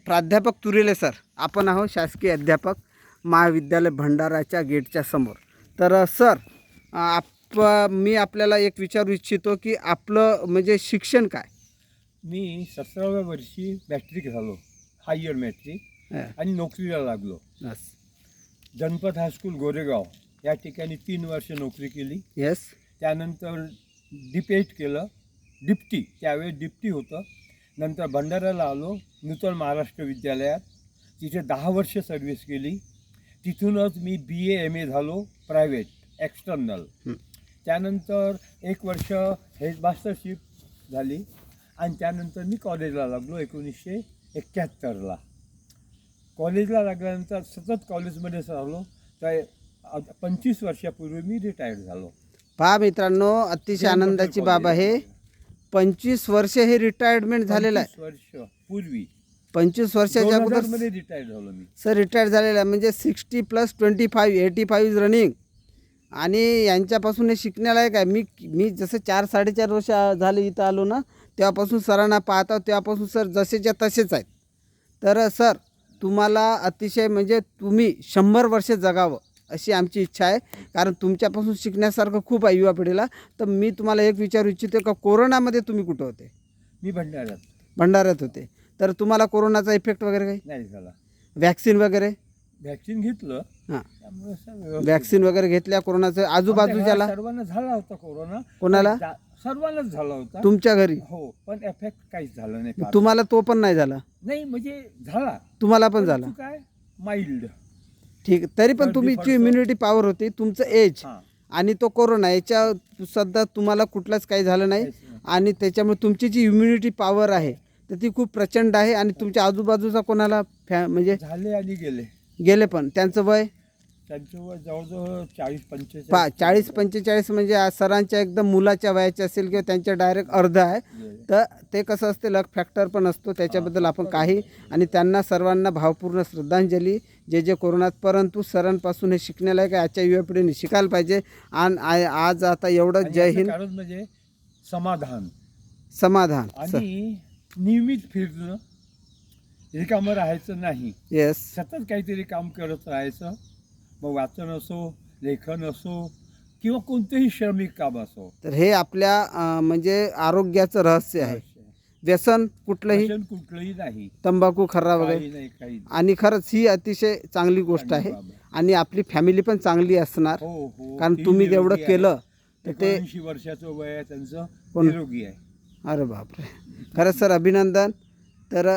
प्राध्यापक तुरेले सर, आपण आहोत शासकीय अध्यापक महाविद्यालय भंडाराच्या गेटच्या समोर. तर सर, मी आपल्याला एक विचारू इच्छितो की आपलं म्हणजे शिक्षण काय? मी 17व्या वर्षी मॅट्रिक झालो, हायर मॅट्रिक, आणि नोकरीला लागलो. यस. जनपद हायस्कूल गोरेगाव या ठिकाणी 3 वर्ष नोकरी केली. यस. त्यानंतर डिपेट केलं, डिप्टी, त्यावेळेस डिप्टी होतं. नंतर भंडाऱ्याला आलो, नूतन महाराष्ट्र विद्यालयात, तिथे 10 वर्ष सर्व्हिस केली. तिथूनच मी BA MA झालो, प्रायव्हेट एक्सटर्नल. त्यानंतर 1 वर्ष हेडमास्टरशिप झाली आणि त्यानंतर मी कॉलेजला लागलो 1971ला. कॉलेजला लागल्यानंतर सतत कॉलेजमध्येच राहिलो, तर 25 वर्षापूर्वी मी रिटायर्ड झालो. पहा मित्रांनो, अतिशय आनंदाची बाब आहे. 25 वर्ष हे रिटायरमेंट झालेलं आहे. 25 वर्ष पूर्वी 25 वर्षाच्या अगोदर मध्ये रिटायर्ड झालो मी. सर रिटायर झालेला आहे, म्हणजे 60 + 25 85 इज रनिंग. आणि यांच्यापासून हे शिकण्यालायक आहे. मी जसं 4-4.5 वर्ष झाले इथं आलो ना, तेव्हापासून सरांना पाहता, तेव्हापासून सर जसेच्या तसेच आहेत. तर सर, तुम्हाला अतिशय म्हणजे तुम्ही 100 वर्ष जगावं अशी आमची इच्छा आहे, कारण तुमच्यापासून शिकण्यासारखं खूप आहे युवा पिढीला. तर मी तुम्हाला एक विचारू इच्छितो का कोरोनामध्ये तुम्ही कुठं होते? मी भंडाऱ्यात होते. तर तुम्हाला कोरोनाचा इफेक्ट वगैरे काही नाही झाला. वॅक्सिन वगैरे? वॅक्सिन घेतलं. हां, त्यामुळे सगळं वॅक्सिन वगैरे घेतल्या कोरोनाचं? आजूबाजूच्याला सर्वांना झाला होता कोरोना. कोणाला? सर्वांनाच झाला होता. तुमच्या घरी? हो, पण एफेक्ट काहीच झालं नाही फार. तुम्हाला तो पण नाही झाला? नाही, म्हणजे झाला, तुम्हाला पण झाला? परंतु काय माइल्ड. ठीक. तरी पण तुमची इम्युनिटी पॉवर होती, तुमचं एज आणि तो कोरोना, याच्या सध्या तुम्हाला कुठलंच काही झालं नाही. आणि त्याच्यामुळे तुमची जी इम्युनिटी पॉवर आहे तर ती खूप प्रचंड आहे. आणि तुमच्या आजूबाजूचा कोणाला म्हणजे झाले आणि गेले पण त्यांचं वय? त्यांचं वय जवळजवळ 40-45. 40-45 म्हणजे सरांच्या एकदम मुलाच्या वयाचे असेल किंवा त्यांच्या डायरेक्ट अर्ध आहे. तर ते कसं असते, लक फॅक्टर पण असतो, त्याच्याबद्दल आपण काही. आणि त्यांना सर्वांना भावपूर्ण श्रद्धांजली, जे कोरोनात. परंतु सरांपासून हे शिकण्यालायक आहे, आजच्या युवा पिढीने शिकायला पाहिजे. आणि आज आता एवढं जय हिंद. म्हणजे समाधान आणि नियमित फिरणं, रिकामं राहायचं नाही. येस. सतत काहीतरी काम करत राहायचं. मग वाचन असो, लेखन असो, किंवा कोणतेही श्रमिक काम असो. तर हे आपल्या म्हणजे आरोग्याचं रहस्य आहे. व्यसन कुठलंही नाही, तंबाखू खर्रा वगैरे काही. आणि खरंच ही अतिशय चांगली गोष्ट आहे. आणि आपली फॅमिली पण चांगली असणार, कारण तुम्ही जेवढं केलं तर ते. 80 वर्षाचं वय आहे त्यांचं, कोण? निरोगी आहे. अरे बापरे, खरंच सर अभिनंदन. तर